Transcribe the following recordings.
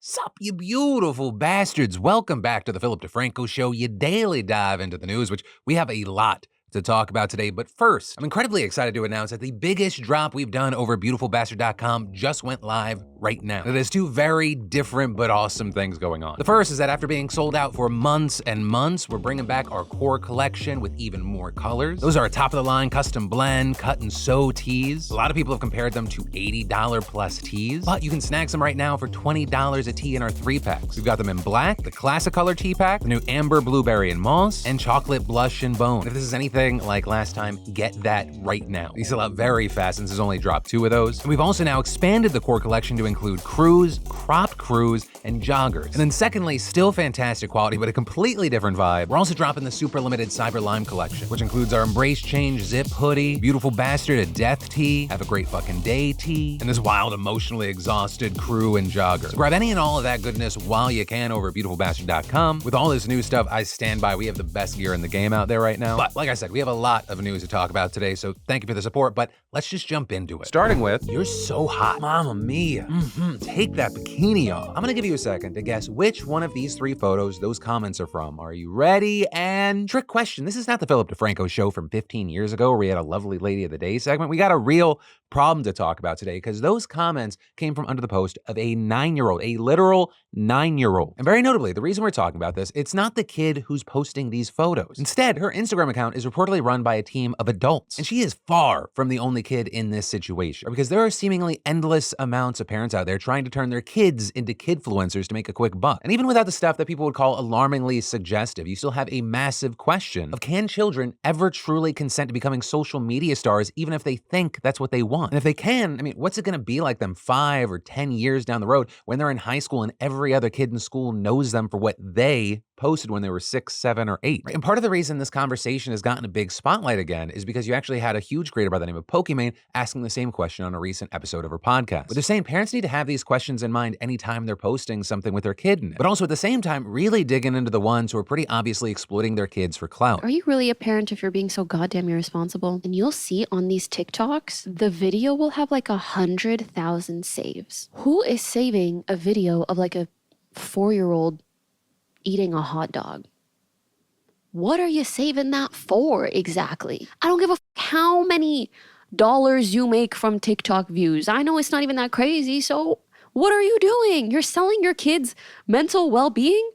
Sup, you beautiful bastards. Welcome back to the Philip DeFranco Show, your daily dive into the news, which we have a lot to talk about today. But first, I'm incredibly excited to announce that the biggest drop we've done over beautifulbastard.com just went live right now. Now, there's two very different but awesome things going on. The first is that after being sold out for months and months, we're bringing back our core collection with even more colors. Those are a top-of-the-line custom blend, cut and sew tees. A lot of people have compared them to $80 plus tees, but you can snag some right now for $20 a tee in our 3-packs. We've got them in black, the classic color tee pack, the new amber, blueberry, and moss, and chocolate, blush, and bone. If this is anything like last time, get that right now. These sell out very fast since there's only dropped 2 of those. And we've also now expanded the core collection to include crews, cropped crews, and joggers. And then secondly, still fantastic quality, but a completely different vibe, we're also dropping the super limited Cyber Lime collection, which includes our Embrace Change zip hoodie, Beautiful Bastard a death tee, Have a Great Fucking Day tee, and this wild, emotionally exhausted crew and jogger. So grab any and all of that goodness while you can over at beautifulbastard.com. With all this new stuff, I stand by. We have the best gear in the game out there right now. But like I said, we have a lot of news to talk about today, so thank you for the support, but let's just jump into it. Starting with, you're so hot. Mamma mia. Take that bikini off. I'm gonna give you a second to guess which one of these 3 photos those comments are from. Are you ready? And trick question, this is not the Philip DeFranco Show from 15 years ago where we had a lovely Lady of the Day segment. We got a real problem to talk about today because those comments came from under the post of a 9-year-old, a literal 9-year-old. And very notably, the reason we're talking about this, it's not the kid who's posting these photos. Instead, her Instagram account is reportedly run by a team of adults. And she is far from the only kid in this situation because there are seemingly endless amounts of parents out there trying to turn their kids into kidfluencers to make a quick buck. And even without the stuff that people would call alarmingly suggestive, you still have a massive question of can children ever truly consent to becoming social media stars even if they think that's what they want? And if they can, I mean, what's it gonna be like them 5 or 10 years down the road when they're in high school and every other kid in school knows them for what they posted when they were 6, 7, or 8. And part of the reason this conversation has gotten a big spotlight again is because you actually had a huge creator by the name of Pokimane asking the same question on a recent episode of her podcast. But they're saying parents need to have these questions in mind anytime they're posting something with their kid in it. But also at the same time, really digging into the ones who are pretty obviously exploiting their kids for clout. Are you really a parent if you're being so goddamn irresponsible? And you'll see on these TikToks, the video will have like 100,000 saves. Who is saving a video of like a 4-year-old eating a hot dog? What are you saving that for exactly? I don't give a how many dollars you make from TikTok views. I know it's not even that crazy, so what are you doing? You're selling your kids' mental well-being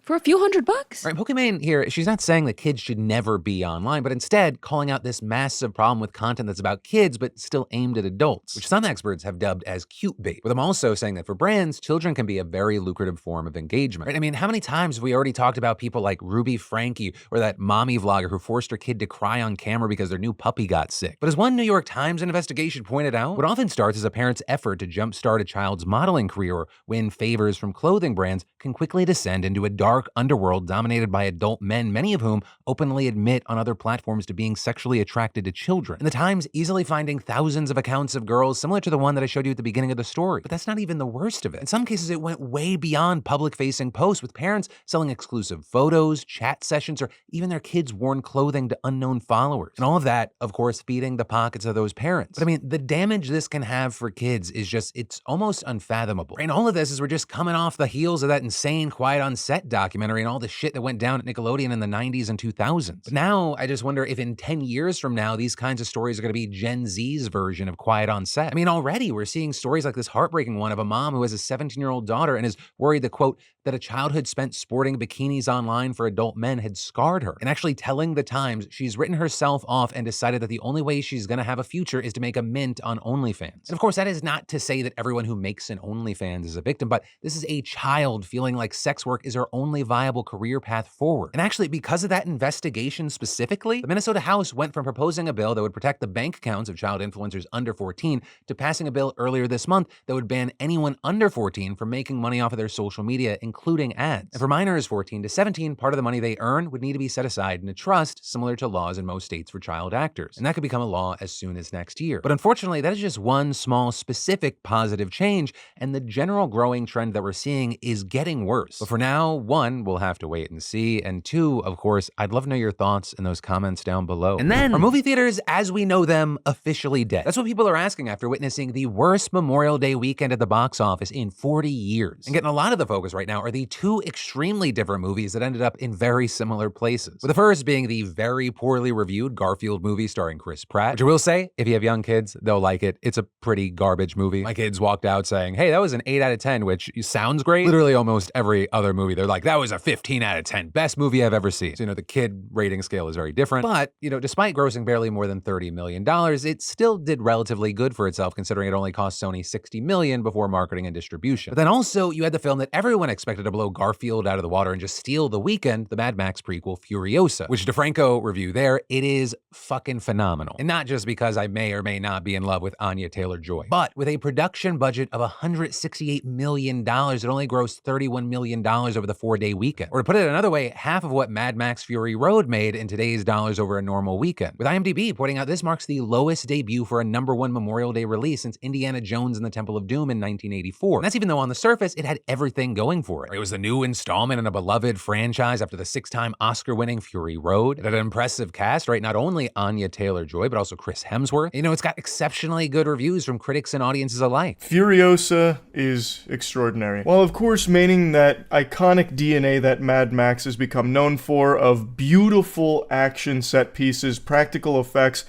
for a few $100. Right, Pokimane here, she's not saying that kids should never be online, but instead calling out this massive problem with content that's about kids, but still aimed at adults, which some experts have dubbed as cute bait. With them also saying that for brands, children can be a very lucrative form of engagement. Right? I mean, how many times have we already talked about people like Ruby Frankie or that mommy vlogger who forced her kid to cry on camera because their new puppy got sick? But as one New York Times investigation pointed out, what often starts as a parent's effort to jumpstart a child's modeling career or win favors from clothing brands can quickly descend into a dark underworld dominated by adult men, many of whom openly admit on other platforms to being sexually attracted to children. And the Times easily finding thousands of accounts of girls similar to the one that I showed you at the beginning of the story. But that's not even the worst of it. In some cases, it went way beyond public-facing posts, with parents selling exclusive photos, chat sessions, or even their kids' worn clothing to unknown followers. And all of that, of course, feeding the pockets of those parents. But I mean, the damage this can have for kids is just, it's almost unfathomable. And all of this is we're just coming off the heels of that insane Quiet on Set documentary and all the shit that went down at Nickelodeon in the 90s and 2000s. But now I just wonder if in 10 years from now, these kinds of stories are going to be Gen Z's version of Quiet on Set. I mean, already we're seeing stories like this heartbreaking one of a mom who has a 17-year-old daughter and is worried that, quote, that a childhood spent sporting bikinis online for adult men had scarred her. And actually telling the Times she's written herself off and decided that the only way she's going to have a future is to make a mint on OnlyFans. And of course, that is not to say that everyone who makes an OnlyFans is a victim, but this is a child feeling like sex work is her only viable career path forward. And actually, because of that investigation specifically, the Minnesota House went from proposing a bill that would protect the bank accounts of child influencers under 14 to passing a bill earlier this month that would ban anyone under 14 from making money off of their social media, including ads. And for minors 14 to 17, part of the money they earn would need to be set aside in a trust, similar to laws in most states for child actors. And that could become a law as soon as next year. But unfortunately, that is just one small, specific positive change, and the general growing trend that we're seeing is getting worse. But for now, one, one, we'll have to wait and see. And two, of course, I'd love to know your thoughts in those comments down below. And then, are movie theaters as we know them officially dead? That's what people are asking after witnessing the worst Memorial Day weekend at the box office in 40 years. And getting a lot of the focus right now are the two extremely different movies that ended up in very similar places. With the first being the very poorly reviewed Garfield movie starring Chris Pratt, which I will say, if you have young kids, they'll like it. It's a pretty garbage movie. My kids walked out saying, hey, that was an 8 out of 10, which sounds great. Literally almost every other movie, they're like, that was a 15 out of 10. Best movie I've ever seen. So, the kid rating scale is very different. But, despite grossing barely more than $30 million, it still did relatively good for itself, considering it only cost Sony $60 million before marketing and distribution. But then also, you had the film that everyone expected to blow Garfield out of the water and just steal the weekend, the Mad Max prequel, Furiosa, which DeFranco review there. It is fucking phenomenal. And not just because I may or may not be in love with Anya Taylor-Joy, but with a production budget of $168 million, it only grossed $31 million over the 4-day weekend. Or to put it another way, half of what Mad Max Fury Road made in today's dollars over a normal weekend. With IMDb pointing out this marks the lowest debut for a #1 Memorial Day release since Indiana Jones and the Temple of Doom in 1984. And that's even though on the surface, it had everything going for it. It was the new installment in a beloved franchise after the 6-time Oscar-winning Fury Road. It had an impressive cast, right? Not only Anya Taylor-Joy, but also Chris Hemsworth. It's got exceptionally good reviews from critics and audiences alike. Furiosa is extraordinary. While of course maintaining that iconic DNA that Mad Max has become known for of beautiful action set pieces, practical effects,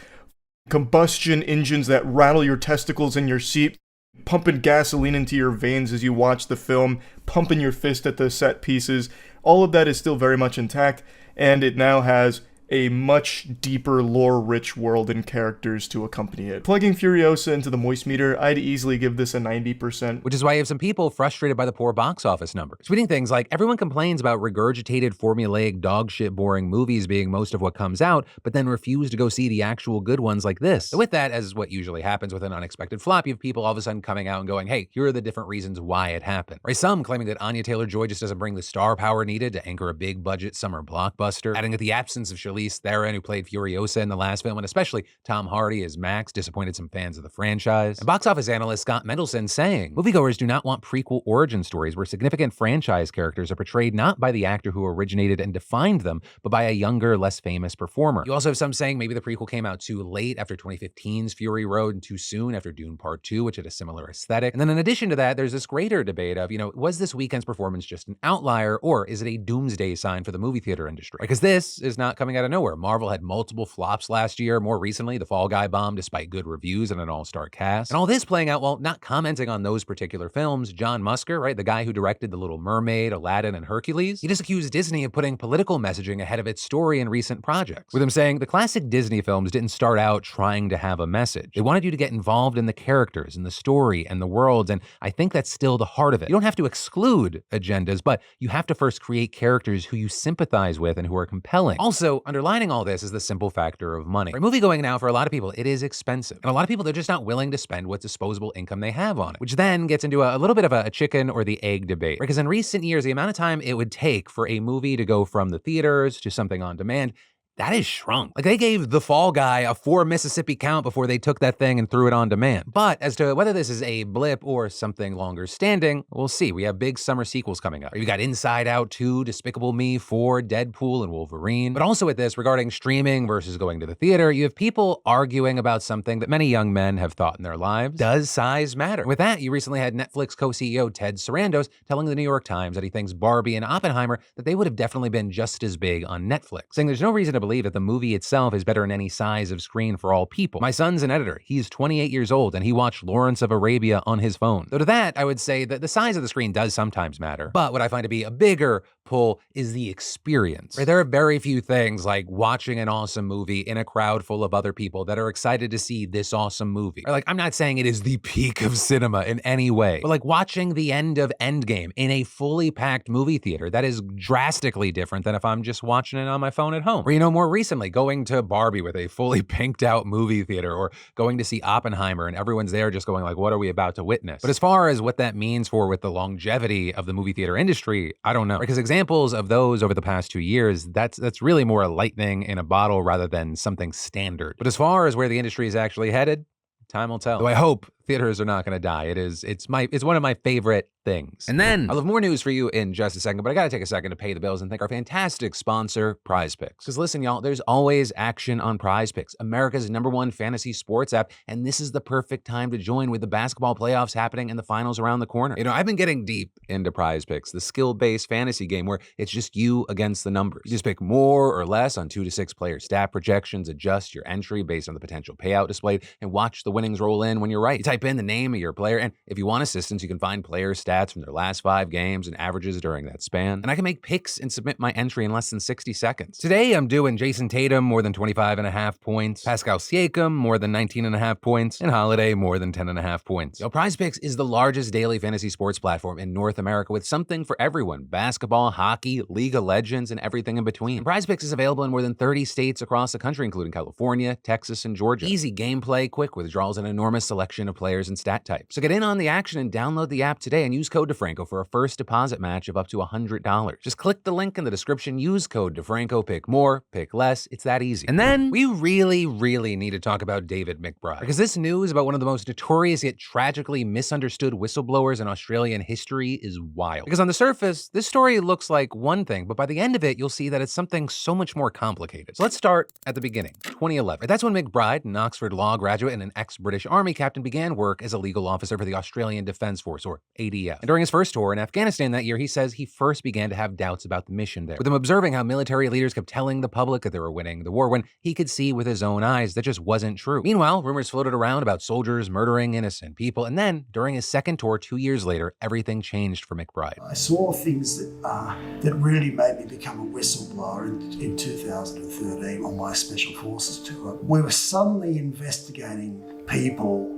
combustion engines that rattle your testicles in your seat, pumping gasoline into your veins as you watch the film, pumping your fist at the set pieces, all of that is still very much intact, and it now has a much deeper, lore-rich world and characters to accompany it. Plugging Furiosa into the moist meter, I'd easily give this a 90%. Which is why you have some people frustrated by the poor box office numbers. Tweeting things like, everyone complains about regurgitated, formulaic, dogshit, boring movies being most of what comes out, but then refuse to go see the actual good ones like this. So with that, as what usually happens with an unexpected flop, you have people all of a sudden coming out and going, hey, here are the different reasons why it happened. Right? Some claiming that Anya Taylor-Joy just doesn't bring the star power needed to anchor a big budget summer blockbuster, adding that the absence of Charlize Theron, who played Furiosa in the last film, and especially Tom Hardy as Max, disappointed some fans of the franchise. And box office analyst Scott Mendelson saying, moviegoers do not want prequel origin stories where significant franchise characters are portrayed not by the actor who originated and defined them, but by a younger, less famous performer. You also have some saying maybe the prequel came out too late after 2015's Fury Road and too soon after Dune Part 2, which had a similar aesthetic. And then in addition to that, there's this greater debate of, was this weekend's performance just an outlier, or is it a doomsday sign for the movie theater industry? Because this is not coming out of nowhere. Marvel had multiple flops last year. More recently, The Fall Guy bombed despite good reviews and an all-star cast. And all this playing out while not commenting on those particular films. John Musker, right, the guy who directed The Little Mermaid, Aladdin, and Hercules, he just accused Disney of putting political messaging ahead of its story in recent projects, with him saying the classic Disney films didn't start out trying to have a message. They wanted you to get involved in the characters and the story and the worlds, and I think that's still the heart of it. You don't have to exclude agendas, but you have to first create characters who you sympathize with and who are compelling. Also, underlining all this is the simple factor of money. Right, moviegoing now, for a lot of people, it is expensive. And a lot of people, they're just not willing to spend what disposable income they have on it, which then gets into a little bit of a chicken or the egg debate. Because in recent years, the amount of time it would take for a movie to go from the theaters to something on demand, that is shrunk. Like, they gave The Fall Guy a 4 Mississippi count before they took that thing and threw it on demand. But as to whether this is a blip or something longer standing, we'll see. We have big summer sequels coming up. We've got Inside Out 2, Despicable Me 4, Deadpool, and Wolverine. But also with this, regarding streaming versus going to the theater, you have people arguing about something that many young men have thought in their lives. Does size matter? With that, you recently had Netflix co-CEO Ted Sarandos telling the New York Times that he thinks Barbie and Oppenheimer, that they would have definitely been just as big on Netflix, saying there's no reason to believe that the movie itself is better in any size of screen for all people. My son's an editor. He's 28 years old, and he watched Lawrence of Arabia on his phone. So to that, I would say that the size of the screen does sometimes matter. But what I find to be a bigger pull is the experience. Right? There are very few things like watching an awesome movie in a crowd full of other people that are excited to see this awesome movie. Or, like, I'm not saying it is the peak of cinema in any way, but like watching the end of Endgame in a fully packed movie theater, that is drastically different than if I'm just watching it on my phone at home. Or, more recently, going to Barbie with a fully pinked out movie theater, or going to see Oppenheimer and everyone's there just going like, what are we about to witness? But as far as what that means for with the longevity of the movie theater industry, I don't know. Because examples of those over the past 2 years, that's really more a lightning in a bottle rather than something standard. But as far as where the industry is actually headed, time will tell. Though I hope theaters are not going to die. It's one of my favorite things. And then I'll have more news for you in just a second, but I gotta take a second to pay the bills and thank our fantastic sponsor, Prize Picks. Because listen, y'all, there's always action on Prize Picks, America's #1 fantasy sports app, and this is the perfect time to join with the basketball playoffs happening and the finals around the corner. You know, I've been getting deep into Prize Picks, the skill-based fantasy game where it's just you against the numbers. You just pick more or less on 2 to 6 player stat projections, adjust your entry based on the potential payout displayed, and watch the winnings roll in when you're right. You type in the name of your player, and if you want assistance, you can find player stats from their last 5 games and averages during that span. And I can make picks and submit my entry in less than 60 seconds. Today, I'm doing Jason Tatum more than 25.5 points, Pascal Siakam more than 19.5 points, and Holiday more than 10.5 points. Yo, Prize Picks is the largest daily fantasy sports platform in North America with something for everyone: basketball, hockey, League of Legends, and everything in between. And Prize Picks is available in more than 30 states across the country, including California, Texas, and Georgia. Easy gameplay, quick withdrawals, and an enormous selection of players and stat types. So get in on the action and download the app today and use code DeFranco for a first deposit match of up to $100. Just click the link in the description, use code DeFranco, pick more, pick less. It's that easy. And then we really need to talk about David McBride, because this news about one of the most notorious yet tragically misunderstood whistleblowers in Australian history is wild. Because on the surface, this story looks like one thing, but by the end of it, you'll see that it's something so much more complicated. So let's start at the beginning, 2011. That's when McBride, an Oxford Law graduate and an ex-British Army captain, began work as a legal officer for the Australian Defence Force, or ADF. And during his first tour in Afghanistan that year, he says he first began to have doubts about the mission there, with him observing how military leaders kept telling the public that they were winning the war when he could see with his own eyes that just wasn't true. Meanwhile, rumors floated around about soldiers murdering innocent people, and then, during his second tour 2 years later, everything changed for McBride. I saw things that really made me become a whistleblower in 2013 on my Special Forces tour. We were suddenly investigating people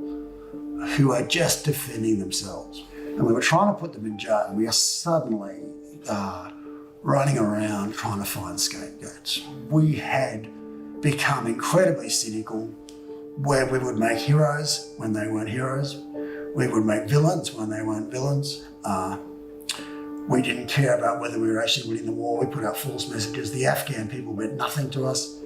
who are just defending themselves. And we were trying to put them in jail, and we are suddenly running around trying to find scapegoats. We had become incredibly cynical, where we would make heroes when they weren't heroes. We would make villains when they weren't villains. We didn't care about whether we were actually winning the war. We put out false messages. The Afghan people meant nothing to us.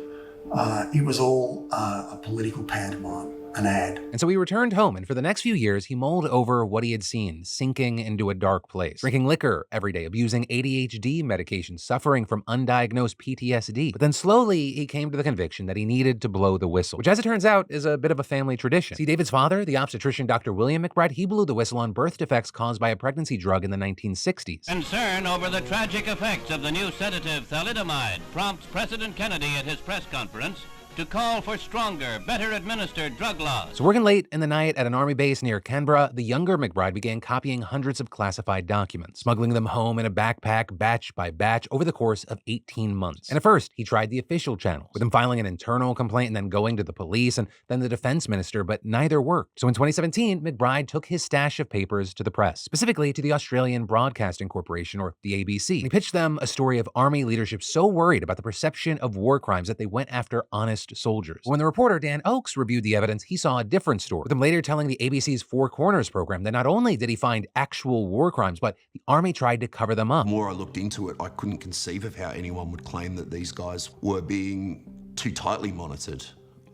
It was all a political pantomime, an ad. And so he returned home, and for the next few years, he mulled over what he had seen, sinking into a dark place, drinking liquor every day, abusing ADHD medication, suffering from undiagnosed PTSD. But then slowly, he came to the conviction that he needed to blow the whistle, which, as it turns out, is a bit of a family tradition. See, David's father, the obstetrician Dr. William McBride, he blew the whistle on birth defects caused by a pregnancy drug in the 1960s. Concern over the tragic effects of the new sedative thalidomide prompts President Kennedy at his press conference to call for stronger, better administered drug laws. So working late in the night at an army base near Canberra, the younger McBride began copying hundreds of classified documents, smuggling them home in a backpack batch by batch over the course of 18 months. And at first, he tried the official channels, with him filing an internal complaint and then going to the police and then the defense minister, but neither worked. So in 2017, McBride took his stash of papers to the press, specifically to the Australian Broadcasting Corporation, or the ABC. And he pitched them a story of army leadership so worried about the perception of war crimes that they went after honest soldiers. When the reporter Dan Oakes reviewed the evidence, he saw a different story, with him later telling the ABC's Four Corners program that not only did he find actual war crimes, but the army tried to cover them up. The more I looked into it, I couldn't conceive of how anyone would claim that these guys were being too tightly monitored.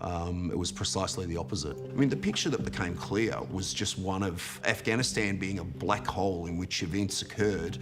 It was precisely the opposite. I mean, the picture that became clear was just one of Afghanistan being a black hole in which events occurred.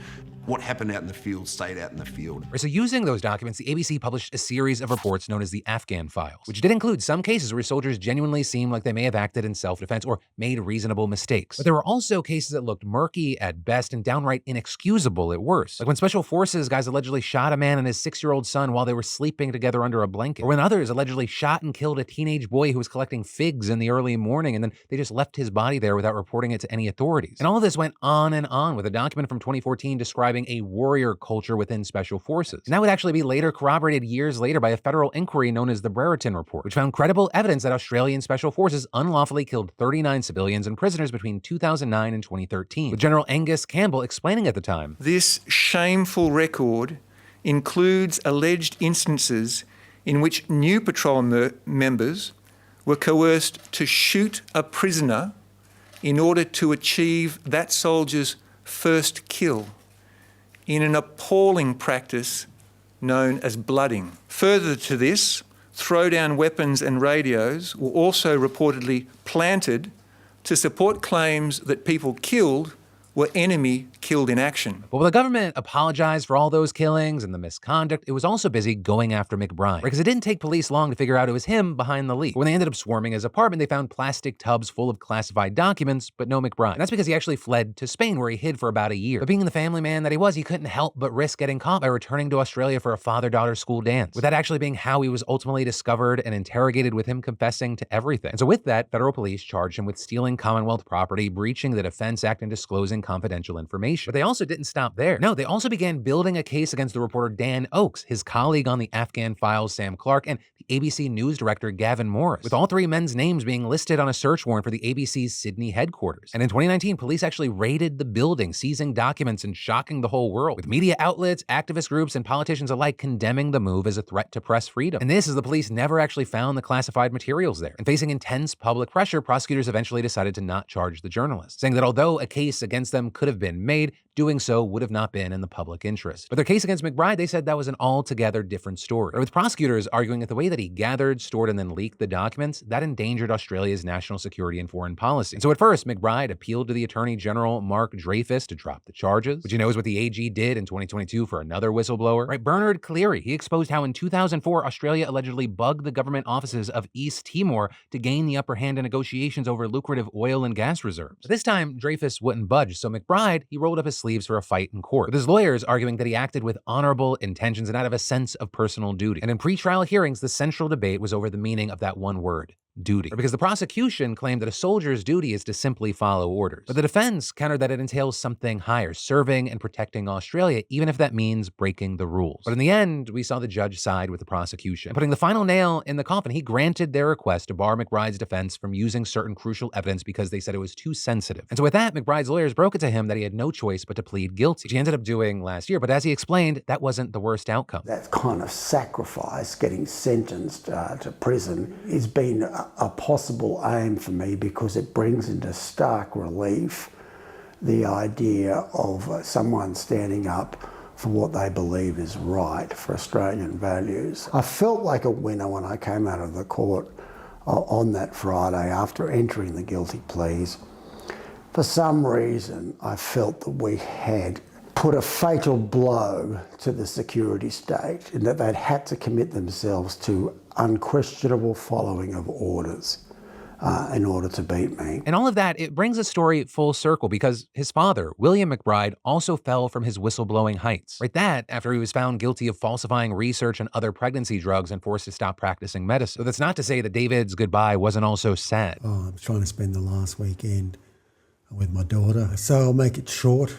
What happened out in the field stayed out in the field. So using those documents, the ABC published a series of reports known as the Afghan Files, which did include some cases where soldiers genuinely seemed like they may have acted in self-defense or made reasonable mistakes. But there were also cases that looked murky at best and downright inexcusable at worst. Like when Special Forces guys allegedly shot a man and his 6-year-old son while they were sleeping together under a blanket. Or when others allegedly shot and killed a teenage boy who was collecting figs in the early morning and then they just left his body there without reporting it to any authorities. And all of this went on and on, with a document from 2014 describing a warrior culture within Special Forces. And that would actually be later corroborated years later by a federal inquiry known as the Brereton Report, which found credible evidence that Australian Special Forces unlawfully killed 39 civilians and prisoners between 2009 and 2013, with General Angus Campbell explaining at the time, "This shameful record includes alleged instances in which new patrol members were coerced to shoot a prisoner in order to achieve that soldier's first kill, in an appalling practice known as blooding. Further to this, throwdown weapons and radios were also reportedly planted to support claims that people killed were enemy killed in action. But while the government apologized for all those killings and the misconduct, it was also busy going after McBride. Because it didn't take police long to figure out it was him behind the leak. But when they ended up swarming his apartment, they found plastic tubs full of classified documents, but no McBride. And that's because he actually fled to Spain, where he hid for about a year. But being the family man that he was, he couldn't help but risk getting caught by returning to Australia for a father-daughter school dance. With that actually being how he was ultimately discovered and interrogated, with him confessing to everything. And so with that, federal police charged him with stealing Commonwealth property, breaching the Defense Act, and disclosing confidential information. But they also didn't stop there. No, they also began building a case against the reporter Dan Oakes, his colleague on the Afghan files Sam Clark, and the ABC News director Gavin Morris, with all three men's names being listed on a search warrant for the ABC's Sydney headquarters. And in 2019, police actually raided the building, seizing documents and shocking the whole world, with media outlets, activist groups, and politicians alike condemning the move as a threat to press freedom. And this is the police never actually found the classified materials there. And facing intense public pressure, prosecutors eventually decided to not charge the journalists, saying that although a case against them could have been made, doing so would have not been in the public interest. But their case against McBride, they said that was an altogether different story. Or with prosecutors arguing that the way that he gathered, stored, and then leaked the documents, that endangered Australia's national security and foreign policy. And so at first, McBride appealed to the Attorney General Mark Dreyfus to drop the charges, which is what the AG did in 2022 for another whistleblower. Right, Bernard Cleary, he exposed how in 2004, Australia allegedly bugged the government offices of East Timor to gain the upper hand in negotiations over lucrative oil and gas reserves. But this time, Dreyfus wouldn't budge, so McBride, he rolled up his sleeves for a fight in court, with his lawyers arguing that he acted with honorable intentions and out of a sense of personal duty. And in pretrial hearings, the central debate was over the meaning of that one word: duty. Because the prosecution claimed that a soldier's duty is to simply follow orders. But the defense countered that it entails something higher, serving and protecting Australia, even if that means breaking the rules. But in the end, we saw the judge side with the prosecution. And putting the final nail in the coffin, he granted their request to bar McBride's defense from using certain crucial evidence because they said it was too sensitive. And so with that, McBride's lawyers broke it to him that he had no choice but to plead guilty, which he ended up doing last year. But as he explained, that wasn't the worst outcome. That kind of sacrifice, getting sentenced to prison, has been a possible aim for me because it brings into stark relief the idea of someone standing up for what they believe is right for Australian values. I felt like a winner when I came out of the court on that Friday after entering the guilty pleas. For some reason, I felt that we had put a fatal blow to the security state in that they'd had to commit themselves to unquestionable following of orders in order to beat me. And all of that, it brings a story full circle because his father, William McBride, also fell from his whistleblowing heights. Right, that after he was found guilty of falsifying research on other pregnancy drugs and forced to stop practicing medicine. So that's not to say that David's goodbye wasn't also sad. I was trying to spend the last weekend with my daughter. So I'll make it short.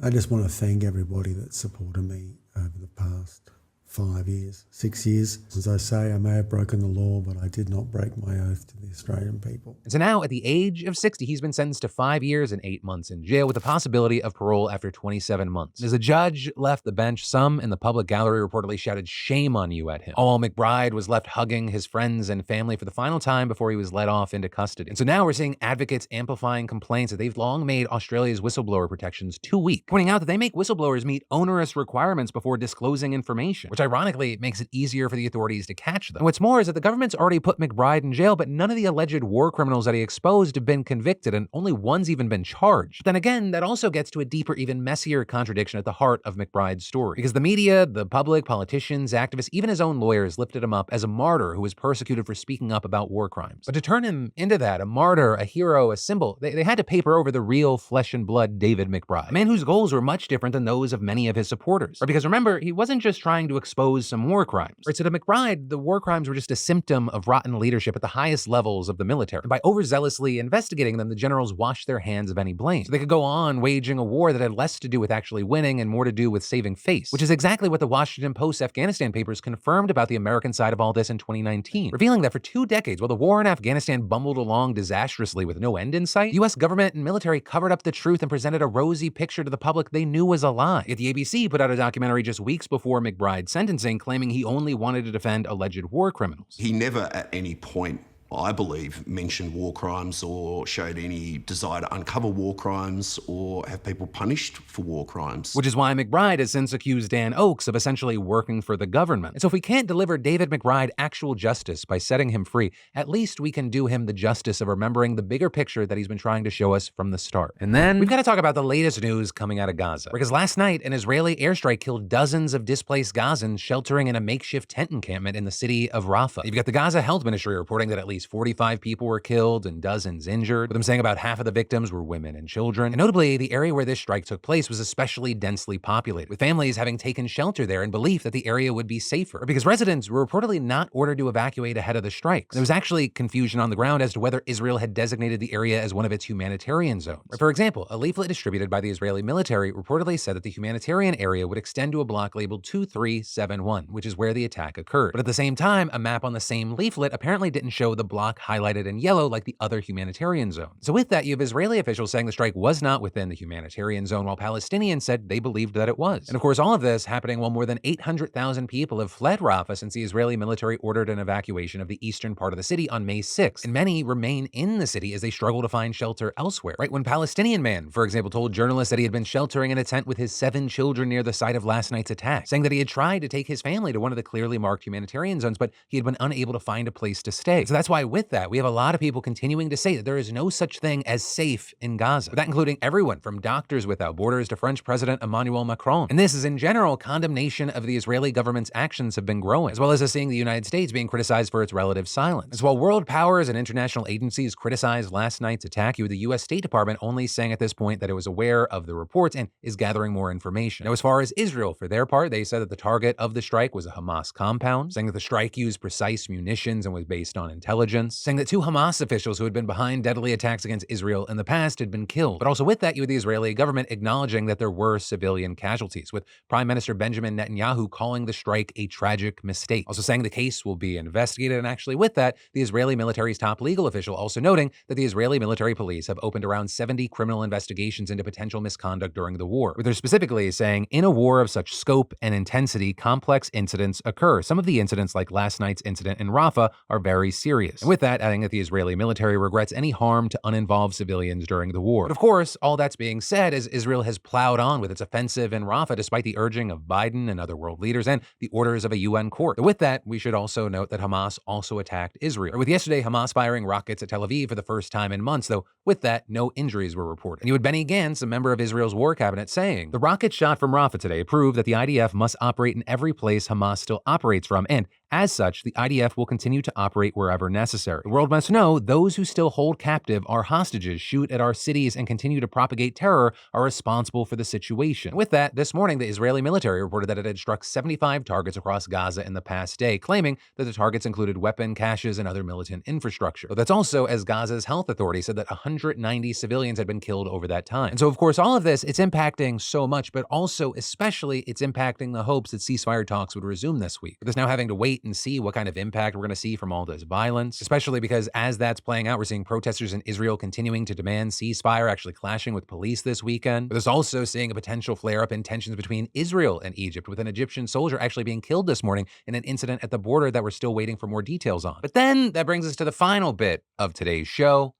I just want to thank everybody that supported me over the past 5 years, 6 years. As I say, I may have broken the law, but I did not break my oath to the Australian people. And so now, at the age of 60, he's been sentenced to 5 years and 8 months in jail with the possibility of parole after 27 months. And as the judge left the bench, some in the public gallery reportedly shouted "shame on you" at him. All while McBride was left hugging his friends and family for the final time before he was let off into custody. And so now we're seeing advocates amplifying complaints that they've long made Australia's whistleblower protections too weak, pointing out that they make whistleblowers meet onerous requirements before disclosing information, which ironically makes it easier for the authorities to catch them. And what's more is that the government's already put McBride in jail, but none of the alleged war criminals that he exposed have been convicted, and only one's even been charged. But then again, that also gets to a deeper, even messier contradiction at the heart of McBride's story. Because the media, the public, politicians, activists, even his own lawyers lifted him up as a martyr who was persecuted for speaking up about war crimes. But to turn him into that, a martyr, a hero, a symbol, they had to paper over the real flesh and blood David McBride, a man whose goals were much different than those of many of his supporters. Right? Because remember, he wasn't just trying to expose some war crimes. Right? So to McBride, the war crimes were just a symptom of rotten leadership at the highest levels of the military. And by overzealously investigating them, the generals washed their hands of any blame. So they could go on waging a war that had less to do with actually winning and more to do with saving face, which is exactly what the Washington Post's Afghanistan papers confirmed about the American side of all this in 2019, revealing that for 2 decades, while the war in Afghanistan bumbled along disastrously with no end in sight, the U.S. government and military covered up the truth and presented a rosy picture to the public they knew was a lie. Yet the ABC put out a documentary just weeks before McBride's sentencing claiming he only wanted to defend alleged war criminals. He never at any point I believe, mentioned war crimes or showed any desire to uncover war crimes or have people punished for war crimes. Which is why McBride has since accused Dan Oakes of essentially working for the government. And so if we can't deliver David McBride actual justice by setting him free, at least we can do him the justice of remembering the bigger picture that he's been trying to show us from the start. And then we've got to talk about the latest news coming out of Gaza. Because last night, an Israeli airstrike killed dozens of displaced Gazans sheltering in a makeshift tent encampment in the city of Rafah. You've got the Gaza Health Ministry reporting that at least 45 people were killed and dozens injured, with them saying about half of the victims were women and children. And notably, the area where this strike took place was especially densely populated, with families having taken shelter there in belief that the area would be safer, because residents were reportedly not ordered to evacuate ahead of the strikes. There was actually confusion on the ground as to whether Israel had designated the area as one of its humanitarian zones. For example, a leaflet distributed by the Israeli military reportedly said that the humanitarian area would extend to a block labeled 2371, which is where the attack occurred. But at the same time, a map on the same leaflet apparently didn't show the block highlighted in yellow like the other humanitarian zones. So with that, you have Israeli officials saying the strike was not within the humanitarian zone, while Palestinians said they believed that it was. And of course, all of this happening while more than 800,000 people have fled Rafah since the Israeli military ordered an evacuation of the eastern part of the city on May 6th. And many remain in the city as they struggle to find shelter elsewhere. Right? When Palestinian man, for example, told journalists that he had been sheltering in a tent with his 7 children near the site of last night's attack, saying that he had tried to take his family to one of the clearly marked humanitarian zones, but he had been unable to find a place to stay. So that's why with that, we have a lot of people continuing to say that there is no such thing as safe in Gaza. That including everyone from Doctors Without Borders to French President Emmanuel Macron. And this is in general, condemnation of the Israeli government's actions have been growing, as well as seeing the United States being criticized for its relative silence. As while world powers and international agencies criticized last night's attack, you had the U.S. State Department only saying at this point that it was aware of the reports and is gathering more information. Now, as far as Israel, for their part, they said that the target of the strike was a Hamas compound, saying that the strike used precise munitions and was based on intelligence, saying that 2 Hamas officials who had been behind deadly attacks against Israel in the past had been killed. But also with that, you had the Israeli government acknowledging that there were civilian casualties, with Prime Minister Benjamin Netanyahu calling the strike a tragic mistake, also saying the case will be investigated. And actually with that, the Israeli military's top legal official also noting that the Israeli military police have opened around 70 criminal investigations into potential misconduct during the war, with her specifically saying, in a war of such scope and intensity, complex incidents occur. Some of the incidents, like last night's incident in Rafah, are very serious. And with that, adding that the Israeli military regrets any harm to uninvolved civilians during the war. But of course, all that's being said as Israel has plowed on with its offensive in Rafah despite the urging of Biden and other world leaders and the orders of a UN court. But with that, we should also note that Hamas also attacked Israel, with yesterday Hamas firing rockets at Tel Aviv for the first time in months, though with that, no injuries were reported. And you had Benny Gantz, a member of Israel's war cabinet, saying, "The rockets shot from Rafah today prove that the IDF must operate in every place Hamas still operates from, and as such, the IDF will continue to operate wherever necessary. The world must know those who still hold captive our hostages, shoot at our cities, and continue to propagate terror are responsible for the situation." With that, this morning, the Israeli military reported that it had struck 75 targets across Gaza in the past day, claiming that the targets included weapon caches and other militant infrastructure. But that's also as Gaza's health authority said that 190 civilians had been killed over that time. And so, of course, all of this, it's impacting so much, but also, especially, it's impacting the hopes that ceasefire talks would resume this week. With us now having to wait and see what kind of impact we're going to see from all this violence, especially because as that's playing out, we're seeing protesters in Israel continuing to demand ceasefire, actually clashing with police this weekend. But there's also seeing a potential flare-up in tensions between Israel and Egypt, with an Egyptian soldier actually being killed this morning in an incident at the border that we're still waiting for more details on. But then that brings us to the final bit of today's show,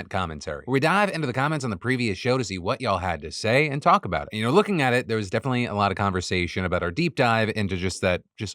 commentary, where we dive into the comments on the previous show to see what y'all had to say and talk about it. And, looking at it, there was definitely a lot of conversation about our deep dive into just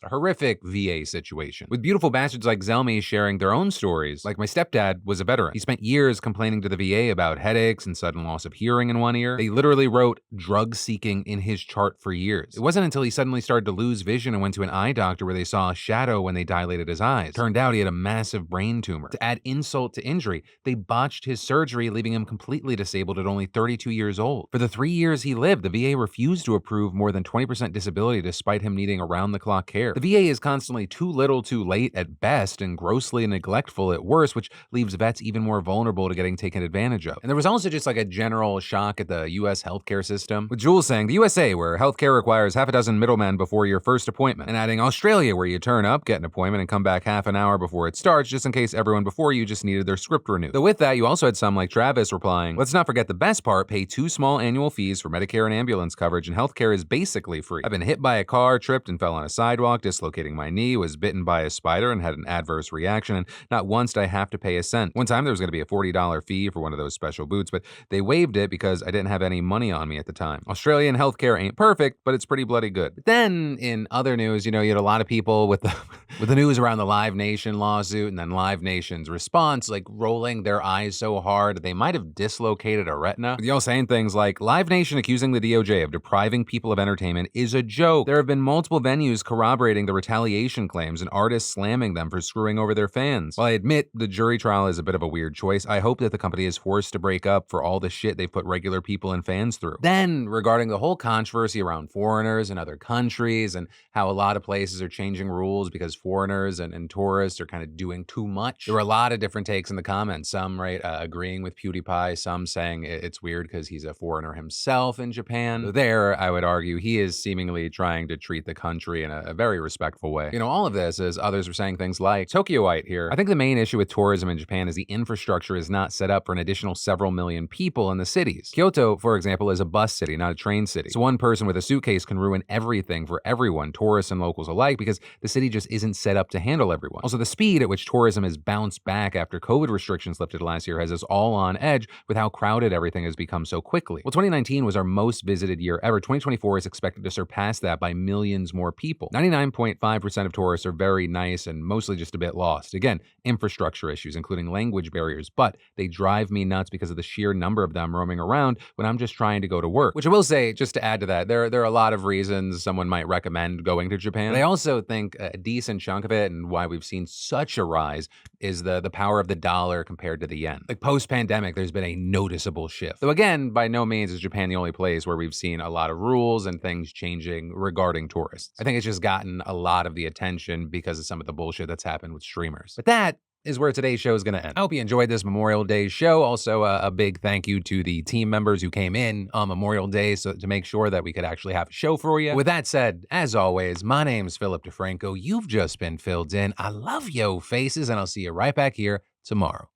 horrific VA situation, with beautiful bastards like Zelmi sharing their own stories. Like, my stepdad was a veteran. He spent years complaining to the VA about headaches and sudden loss of hearing in one ear. They literally wrote drug seeking in his chart for years. It wasn't until he suddenly started to lose vision and went to an eye doctor where they saw a shadow when they dilated his eyes. Turned out he had a massive brain tumor. To add insult to injury, they botched his surgery, leaving him completely disabled at only 32 years old. For the 3 years he lived, the VA refused to approve more than 20% disability despite him needing around-the-clock care. The VA is constantly too little too late at best and grossly neglectful at worst, which leaves vets even more vulnerable to getting taken advantage of. And there was also just like a general shock at the U.S. healthcare system, with Jules saying, "The USA, where healthcare requires half a dozen middlemen before your first appointment," and adding, "Australia, where you turn up, get an appointment, and come back half an hour before it starts, just in case everyone before you just needed their script renewed." Though with that, you you also had some like Travis replying, let's not forget the best part, pay 2 small annual fees for Medicare and ambulance coverage, and healthcare is basically free. I've been hit by a car, tripped and fell on a sidewalk, dislocating my knee, was bitten by a spider and had an adverse reaction, and not once did I have to pay a cent. One time there was going to be a $40 fee for one of those special boots, but they waived it because I didn't have any money on me at the time. Australian healthcare ain't perfect, but it's pretty bloody good. But then in other news, you had a lot of people with the news around the Live Nation lawsuit, and then Live Nation's response, like rolling their eyes so hard they might have dislocated a retina. With y'all saying things like, Live Nation accusing the DOJ of depriving people of entertainment is a joke. There have been multiple venues corroborating the retaliation claims and artists slamming them for screwing over their fans. While I admit the jury trial is a bit of a weird choice, I hope that the company is forced to break up for all the shit they've put regular people and fans through. Then, regarding the whole controversy around foreigners in other countries and how a lot of places are changing rules because foreigners and tourists are kind of doing too much, there were a lot of different takes in the comments. Some, agreeing with PewDiePie, some saying it's weird because he's a foreigner himself in Japan. There, I would argue, he is seemingly trying to treat the country in a very respectful way. All of this is others were saying things like, Tokyoite here, I think the main issue with tourism in Japan is the infrastructure is not set up for an additional several million people in the cities. Kyoto, for example, is a bus city, not a train city. So one person with a suitcase can ruin everything for everyone, tourists and locals alike, because the city just isn't set up to handle everyone. Also, the speed at which tourism has bounced back after COVID restrictions lifted last year has us all on edge with how crowded everything has become so quickly. Well, 2019 was our most visited year ever. 2024 is expected to surpass that by millions more people. 99.5% of tourists are very nice and mostly just a bit lost. Again, infrastructure issues, including language barriers, but they drive me nuts because of the sheer number of them roaming around when I'm just trying to go to work. Which I will say, just to add to that, there are a lot of reasons someone might recommend going to Japan. But I also think a decent chunk of it, and why we've seen such a rise, is the power of the dollar compared to the yen. Like post-pandemic, there's been a noticeable shift. So again, by no means is Japan the only place where we've seen a lot of rules and things changing regarding tourists. I think it's just gotten a lot of the attention because of some of the bullshit that's happened with streamers. But that is where today's show is going to end. I hope you enjoyed this Memorial Day show. Also, a big thank you to the team members who came in on Memorial Day to make sure that we could actually have a show for you. With that said, as always, my name's Philip DeFranco. You've just been filled in. I love yo faces, and I'll see you right back here tomorrow.